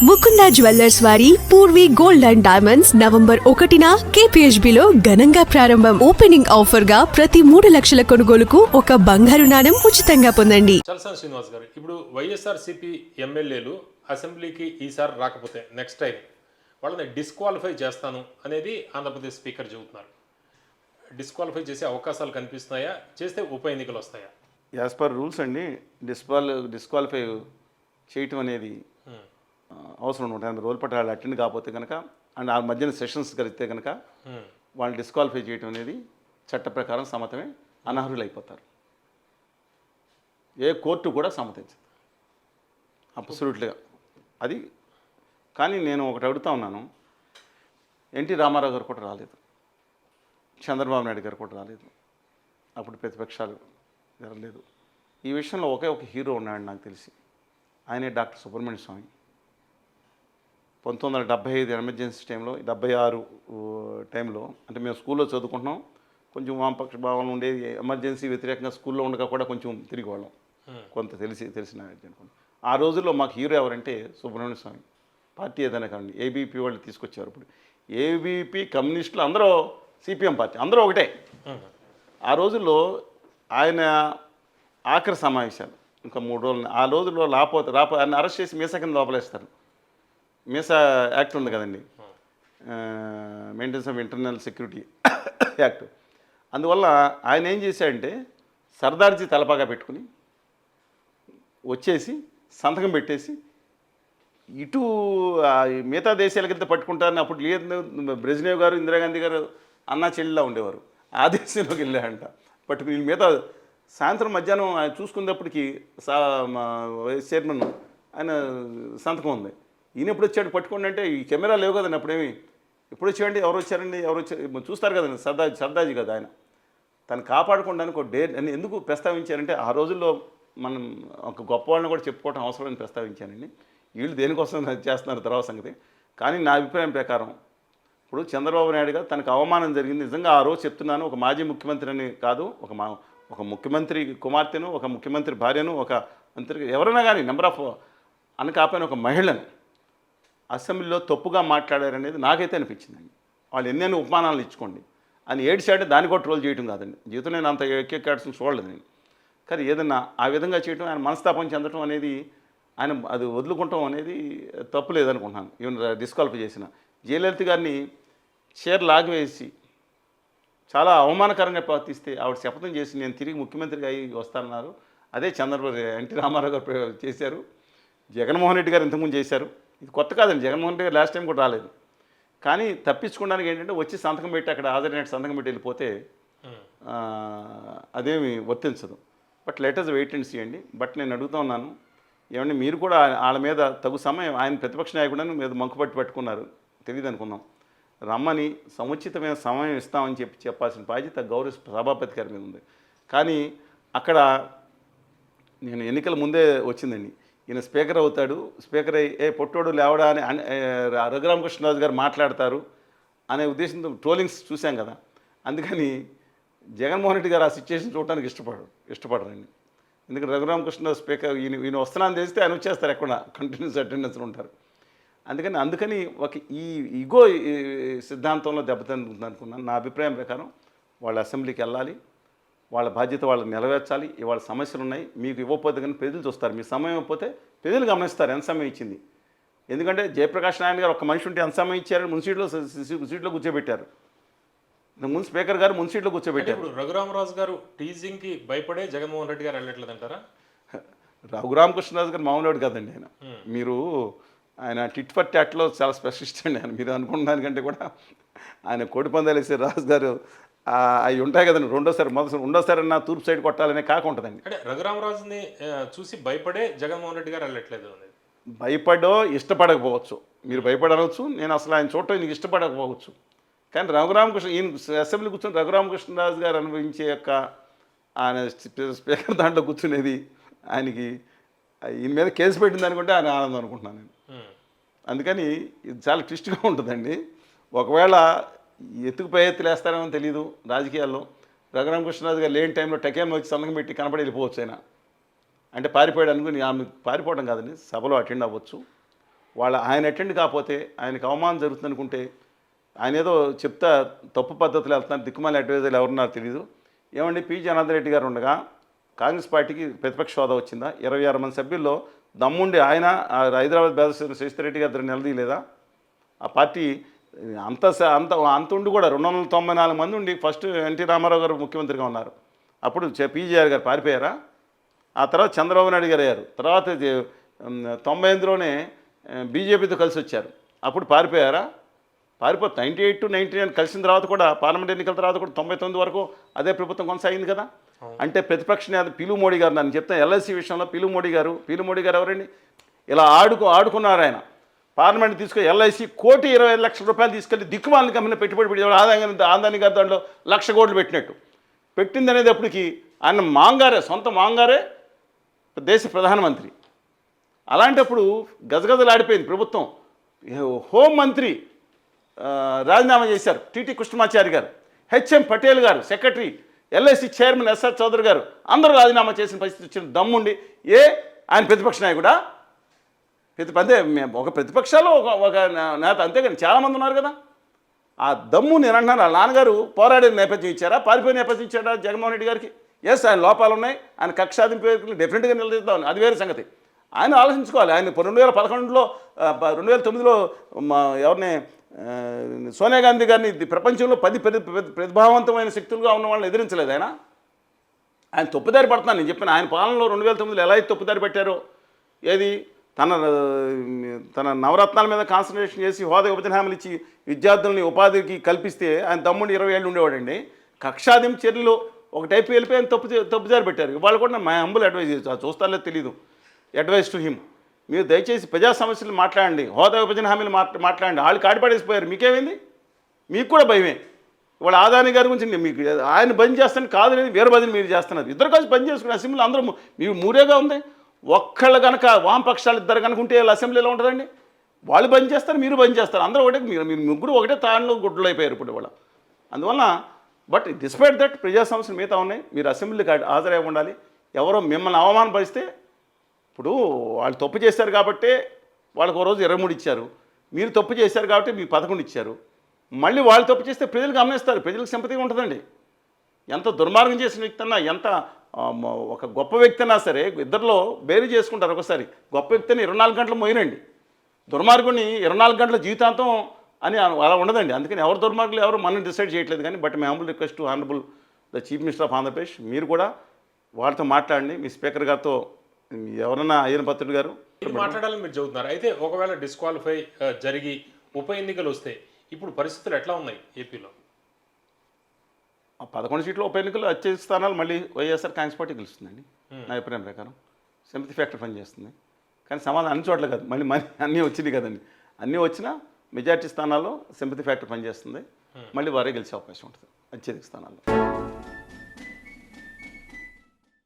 Mukunda jewellers వారి Purvi gold and diamonds November 1న KPHBలో ఘనంగా ప్రారంభం. ఓపెనింగ్ ఆఫర్ గా ప్రతి 3 లక్షల కొనుగోలుకు ఒక బంగారు నాణెం ఉచితంగా పొందండి. చలసాని శ్రీనివాస్ గారు, ఇప్పుడు వైఎస్ఆర్సీపీ ఎమ్మెల్యేలు అసెంబ్లీకి ఈసారి రాకపోతే నెక్స్ట్ టైం వాళ్ళని డిస్క్వాలిఫై చేస్తాను అనేది ఆంధ్రప్రదేశ్ స్పీకర్ చెబుతున్నారు. డిస్క్వాలిఫై చేసే అవకాశాలు కనిపిస్తున్నాయా? చేస్తే ఉప ఎన్నికలు వస్తాయా? యాజ్ పర్ రూల్స్ అండి డిస్క్వాలిఫై చేయటం అనేది అవసరం 180 రోజుల పాటు వాళ్ళు అటెండ్ కాకపోతే కనుక అండ్ ఆ మధ్యన సెషన్స్ కలిగితే కనుక వాళ్ళు డిస్క్వాలిఫై చేయటం అనేది చట్ట ప్రకారం సమ్మతమే, అనర్హులు అయిపోతారు. ఏ కోర్టు కూడా సమ్మతించదు అబ్సల్యూట్లీగా అది. కానీ నేను ఒకటి అడుగుతా ఉన్నాను, ఎన్టీ రామారావు గారు కూడా రాలేదు, చంద్రబాబు నాయుడు గారు కూడా రాలేదు, అప్పుడు ప్రతిపక్షాలు జరగలేదు. ఈ విషయంలో ఒకే ఒక హీరో ఉన్నాడు నాకు తెలిసి, ఆయనే డాక్టర్ సుబ్రహ్మణ్య స్వామి. 1975 ఎమర్జెన్సీ టైంలో 76 టైంలో అంటే మేము స్కూల్లో చదువుకుంటున్నాం, కొంచెం వామపక్ష భావన ఉండేది, ఎమర్జెన్సీ వ్యతిరేకంగా స్కూల్లో ఉండగా కూడా కొంచెం తిరిగి వాళ్ళం, కొంత తెలిసిన ఆ రోజుల్లో మాకు హీరో ఎవరంటే సుబ్రహ్మణ్య స్వామి. పార్టీ ఏదైనా కానీ ఏబీపీ వాళ్ళు తీసుకొచ్చారు. ఇప్పుడు ఏబీపీ కమ్యూనిస్టులు అందరూ సిపిఎం పార్టీ అందరూ ఒకటే. ఆ రోజుల్లో ఆయన ఆఖరి సమావేశాలు ఇంకా 3 రోజులు, ఆ రోజుల్లో ఆయన అరెస్ట్ చేసి మీసా కింద లోపలేస్తారు. మీసా యాక్ట్ ఉంది కదండి, maintenance of internal security act. అందువల్ల ఆయన ఏం చేశాడంటే సర్దార్జీ తలపాగా పెట్టుకుని వచ్చేసి సంతకం పెట్టేసి ఇటు మిగతా దేశాలకి పట్టుకుంటారని అప్పుడు లేదు, బ్రెజినేవ్ గారు ఇందిరాగాంధీ గారు అన్నా చెల్లిలా ఉండేవారు, ఆ దేశంలోకి వెళ్ళాడంట పట్టుకుని. మిగతా సాయంత్రం మధ్యాహ్నం ఆయన చూసుకునేటప్పటికి వైస్ చైర్మన్ ఆయన సంతకం ఉంది. ఈయన ఎప్పుడు వచ్చాడు పట్టుకోండి అంటే ఈ కెమెరా లేవు కదండి అప్పుడేమి, ఎప్పుడు వచ్చాడండి, ఎవరు వచ్చారు చూస్తారు కదండి, సర్దాజీ కదా ఆయన. తను కాపాడుకోవడానికి ఒక డేర్ అని ఎందుకు ప్రస్తావించారంటే ఆ రోజుల్లో మనం ఒక గొప్ప వాళ్ళని కూడా చెప్పుకోవడం అవసరమని ప్రస్తావించానండి. వీళ్ళు దేనికోసం చేస్తున్నారు తర్వాత సంగతి. కానీ నా అభిప్రాయం ప్రకారం ఇప్పుడు చంద్రబాబు నాయుడు గారు తనకు అవమానం జరిగింది నిజంగా. ఆ రోజు చెప్తున్నాను, ఒక మాజీ ముఖ్యమంత్రి అని కాదు, ఒక ముఖ్యమంత్రి కుమార్తెను, ఒక ముఖ్యమంత్రి భార్యను, ఒక మంత్రి ఎవరైనా కానీ నెంబర్ ఆఫ్ అనకాపైన ఒక మహిళను అసెంబ్లీలో తప్పుగా మాట్లాడారనేది నాకైతే అనిపించిందండి. వాళ్ళు ఎన్నెన్ని ఉపమానాలు ఇచ్చుకోండి అని ఏడ్చాడే దాన్ని కూడా ట్రోల్ చేయడం కాదండి. జీవితం నేను అంత ఎక్కేకాడ్స్ని చూడలేదు నేను. కానీ ఏదన్నా ఆ విధంగా చేయడం, ఆయన మనస్తాపం చెందడం అనేది, ఆయన అది వదులుకుంటాం అనేది తప్పు లేదనుకుంటున్నాను. ఈవెన్ డిస్క్వాలిఫై చేసిన జయలలిత గారిని చీర లాగివేసి చాలా అవమానకరంగా ప్రవర్తిస్తే ఆవిడ శపథం చేసి నేను తిరిగి ముఖ్యమంత్రిగా అయ్యి వస్తానన్నారు. అదే చంద్రబాబు ఎన్టీ రామారావు గారు చేశారు, జగన్మోహన్ రెడ్డి గారు ఇంతకుముందు చేశారు. ఇది కొత్త కాదండి, జగన్మోహన్ రెడ్డి గారు లాస్ట్ టైం కూడా రాలేదు. కానీ తప్పించుకోవడానికి ఏంటంటే వచ్చి సంతకం పెట్టి అక్కడ హాజరైనట్టు సంతకం పెట్టి వెళ్ళిపోతే అదేమి వర్తించదు. But letters wait and see అండి. బట్ నేను అడుగుతూ ఉన్నాను, ఏమంటే మీరు కూడా వాళ్ళ మీద తగు సమయం, ఆయన ప్రతిపక్ష నాయకుడని మీద మంకుపట్టి పట్టుకున్నారు, తెలియదు అనుకున్నాం. రమ్మని సముచితమైన సమయం ఇస్తామని చెప్పాల్సిన బాధ్యత గౌరవ సభాపతి గారి మీద ఉంది. కానీ అక్కడ నేను ఎన్నికల ముందే వచ్చిందండి, ఈయన స్పీకర్ అవుతాడు, స్పీకర్ అయ్యి పొట్టోడు లేవడా అని రఘురామకృష్ణరాజు గారు మాట్లాడతారు అనే ఉద్దేశంతో ట్రోలింగ్స్ చూసాం కదా. అందుకని జగన్మోహన్ రెడ్డి గారు ఆ సిచ్యువేషన్ చూడటానికి ఇష్టపడరండి. ఎందుకంటే రఘురామకృష్ణరాజు స్పీకర్ ఈయన వస్తున్నాను తెలిస్తే ఆయన వచ్చేస్తారు, ఎక్కడ కంటిన్యూస్ అటెండెన్స్లో ఉంటారు. అందుకని ఒక ఈ ఈగో సిద్ధాంతంలో దెబ్బతింటుంది అనుకున్నాను. నా అభిప్రాయం ప్రకారం వాళ్ళు అసెంబ్లీకి వెళ్ళాలి, వాళ్ళ బాధ్యత వాళ్ళని నెరవేర్చాలి. ఇవాళ సమస్యలు ఉన్నాయి, మీకు ఇవ్వకపోతే కానీ ప్రజలు చూస్తారు, మీ సమయం ఇవ్వకపోతే ప్రజలు గమనిస్తారు ఎంత సమయం ఇచ్చింది. ఎందుకంటే జయప్రకాష్ నారాయణ గారు ఒక మనిషి ఉంటే ఎంత సమయం ఇచ్చారు, సీట్లో కూర్చోబెట్టారు, ముందు స్పీకర్ గారు సీట్లో కూర్చోబెట్టారు. ఇప్పుడు రఘురామరాజు గారు టీజింగ్కి భయపడే జగన్మోహన్ రెడ్డి గారు వెళ్ళట్లేదంటారా? రఘురామకృష్ణరాజు గారు మామూలు కాదండి ఆయన. మీరు ఆయన టిట్ ఫర్ ట్యాట్లో చాలా స్పెషలిస్ట్ అండి ఆయన. మీరు అనుకున్న దానికంటే కూడా ఆయన కోడిపందాలు వేసే రాజు గారు అవి ఉంటాయి కదండి, రెండోసారి అన్న తూర్పు సైడ్ కొట్టాలనే కాక ఉంటుందండి. అంటే రఘురామరాజుని చూసి భయపడే జగన్మోహన్ రెడ్డి గారు వెళ్ళట్లేదు. భయపడో ఇష్టపడకపోవచ్చు, మీరు భయపడవచ్చు, నేను అసలు ఆయన చూడటం నీకు ఇష్టపడకపోవచ్చు. కానీ రఘురామకృష్ణ ఈయన అసెంబ్లీ కూర్చొని రఘురామకృష్ణరాజు గారు అనుభవించే యొక్క ఆయన స్పీకర్ దాంట్లో కూర్చునేది ఆయనకి ఈయన మీద కేసు పెట్టింది అనుకుంటే ఆయన ఆనందం అనుకుంటున్నాను నేను. అందుకని ఇది చాలా ట్విస్ట్గా ఉంటుందండి. ఒకవేళ ఎత్తుకుపై ఎత్తులు వేస్తారేమో తెలీదు రాజకీయాల్లో. రఘురామకృష్ణరాజు గారు లేని టైంలో టకేం వచ్చి సంతకం పెట్టి కనపడి వెళ్ళిపోవచ్చు ఆయన. అంటే పారిపోయాడు అనుకుని ఆమె పారిపోవడం కాదండి, సభలో అటెండ్ అవ్వచ్చు, ఆయన అటెండ్ కాకపోతే ఆయనకు అవమానం జరుగుతుంది అనుకుంటే ఆయన ఏదో చెప్తా తప్పు పద్ధతిలో వెళ్తున్నారు, దిక్కుమాలి అడ్వైజర్లు ఎవరున్నారో తెలియదు. ఏమండి, పి జనార్దన్ రెడ్డి గారు ఉండగా కాంగ్రెస్ పార్టీకి ప్రతిపక్ష హోదా వచ్చిందా? 26 మంది సభ్యుల్లో దమ్ముండి ఆయన హైదరాబాద్ బేదశ్వరి శశిధర్ గారి దగ్గర నిలదీయలేదా? ఆ పార్టీ అంత అంత ఉండి కూడా 294 మంది ఉండి ఫస్ట్ ఎన్టీ రామారావు గారు ముఖ్యమంత్రిగా ఉన్నారు. అప్పుడు పీజీఆర్ గారు పారిపోయారా? ఆ తర్వాత చంద్రబాబు నాయుడు గారు అయ్యారు. తర్వాత 98లోనే బీజేపీతో కలిసి వచ్చారు. అప్పుడు పారిపోయారా? 98 to 99 కలిసిన తర్వాత కూడా పార్లమెంట్ ఎన్నికల తర్వాత కూడా 99 వరకు అదే ప్రభుత్వం కొనసాగింది కదా. అంటే ప్రతిపక్ష నేత పీలు మోడీ గారు, నన్ను చెప్తాను ఎల్ఐసి విషయంలో పీలు మోడీ గారు ఎవరండి? ఇలా ఆడుకున్నారు ఆయన. పార్లమెంట్ తీసుకొని ఎల్ఐసి ₹1,25,00,000 తీసుకెళ్ళి దిక్కుమాలని కంపెనీ పెట్టుబడి పెట్టి ఆదాని గారు దాంట్లో 1,00,000 కోట్లు పెట్టినట్టు పెట్టింది అనేది అప్పటికి ఆయన సొంత మాంగారే దేశ ప్రధానమంత్రి. అలాంటప్పుడు గజగజలాడిపోయింది ప్రభుత్వం. హోంమంత్రి రాజీనామా చేశారు టీటీ కృష్ణమాచారి గారు, హెచ్ఎం పటేల్ గారు secretary, LIC chairman SR Chaudhary గారు అందరూ రాజీనామా చేసిన పరిస్థితి వచ్చిన దమ్ముండి ఆయన ప్రతిపక్ష నాయకుడా? అంతే ఒక ప్రతిపక్షాలు ఒక నేత, అంతేగాని చాలామంది ఉన్నారు కదా. ఆ దమ్ము నేను అంటున్నాను. వాళ్ళ నాన్నగారు పోరాడే నేపథ్యం ఇచ్చారా, పారిపోయే నేపథ్యం ఇచ్చారా జగన్మోహన్ రెడ్డి గారికి? ఆయన లోపాలు ఉన్నాయి, ఆయన కక్షాదింపు డెఫినెట్గా నిలదీద్దామని, అది వేరే సంగతి. ఆయన ఆలోచించుకోవాలి. ఆయన 2011లో 2009లో ఎవరిని సోనియా గాంధీ గారిని ప్రపంచంలో 10 ప్రతిభావంతమైన శక్తులుగా ఉన్న వాళ్ళని ఎదిరించలేదు ఆయన తప్పుదారి పడుతున్నాను. నేను చెప్పిన ఆయన పాలనలో 2009లో ఎలా అయితే తప్పుదారి పెట్టారో, ఏది తన నవరత్నాల మీద కాన్సన్ట్రేషన్ చేసి హోదా విభజన హామీలు ఇచ్చి విద్యార్థుల్ని ఉపాధికి కల్పిస్తే ఆయన తమ్ముడు 20 ఏళ్ళు ఉండేవాడండి. కక్షాదింపు చర్యలు ఒక టైపు వెళ్ళిపోయి ఆయన తప్పుదారి పెట్టారు. వాళ్ళు కూడా మా హంబుల్ అడ్వైజ్ చూస్తారో తెలియదు, అడ్వైజ్ టు హిమ్. మీరు దయచేసి ప్రజా సమస్యలు మాట్లాడండి, హోదా విభజన హామీలు మాట్లాడండి. వాళ్ళు కాడిపడేసిపోయారు, మీకేమైంది? మీకు కూడా భయమే. ఇవాళ ఆదాని గారి గురించి మీకు ఆయన బంద్ చేస్తాను కాదు లేదు, వేరే బదిలీ మీరు చేస్తున్నారు. ఇద్దరు కలిసి బంద్ చేసుకుని అసెంబ్లీలో అందరూ మీరు మూరేగా ఉంది. ఒక్కళ్ళు కనుక వామపక్షాలు ఇద్దరు కనుక ఉంటే అసెంబ్లీలో ఉంటుందండి. వాళ్ళు బంద్ చేస్తారు, మీరు బంద్ చేస్తారు, అందరూ ఒకటే. మీరు ముగ్గురు ఒకటే తాళ్ళు గుడ్డలు అయిపోయారు ఇప్పుడు ఇవాళ. అందువల్ల బట్ డిస్పైట్ దట్ ప్రజా సమస్యలు మిగతా ఉన్నాయి. మీరు అసెంబ్లీకి హాజరై ఉండాలి. ఎవరో మిమ్మల్ని అవమానపరిస్తే, ఇప్పుడు వాళ్ళు తప్పు చేశారు కాబట్టి వాళ్ళకు ఒక రోజు 23 ఇచ్చారు, మీరు తప్పు చేశారు కాబట్టి మీకు 11 ఇచ్చారు. మళ్ళీ వాళ్ళు తప్పు చేస్తే ప్రజలు గమనిస్తారు, ప్రజలకు సింపతిగా ఉంటుందండి. ఎంత దుర్మార్గం చేసిన వ్యక్తి అన్నా, ఎంత ఒక గొప్ప వ్యక్తి అన్నా సరే ఇద్దరిలో బేరీ చేసుకుంటారు. ఒకసారి గొప్ప వ్యక్తిని 24 గంటలు మోయినండి, దుర్మార్గుని 24 గంటల జీవితాంతం అని అలా ఉండదండి. అందుకని ఎవరు దుర్మార్గులు ఎవరు మనం డిసైడ్ చేయట్లేదు. కానీ but my humble request to honourable the chief minister of Andhra Pradesh, మీరు కూడా వాళ్ళతో మాట్లాడండి. మీ స్పీకర్ గారితో ఎవరన్నా అయ్యన పత్రుడు గారు మాట్లాడాలని మీరు చెబుతున్నారు. అయితే ఒకవేళ డిస్క్వాలిఫై జరిగి ఉప ఎన్నికలు వస్తే ఇప్పుడు పరిస్థితులు ఎట్లా ఉన్నాయి ఏపీలో? 11 సీట్లు ఉప ఎన్నికలు అత్యధిక స్థానాలు మళ్ళీ వైఎస్ఆర్ కాంగ్రెస్ పార్టీ గెలుస్తుందండి నా అభిప్రాయం ప్రకారం. సింపతి ఫ్యాక్టర్ పనిచేస్తుంది. కానీ సమాధానం అన్ని చోట్ల కాదు, మళ్ళీ అన్నీ వచ్చింది కదండి. అన్నీ వచ్చినా మెజార్టీ స్థానాల్లో సింపతి ఫ్యాక్టర్ పనిచేస్తుంది. మళ్ళీ వారే గెలిచే అవకాశం ఉంటుంది అత్యధిక స్థానాల్లో.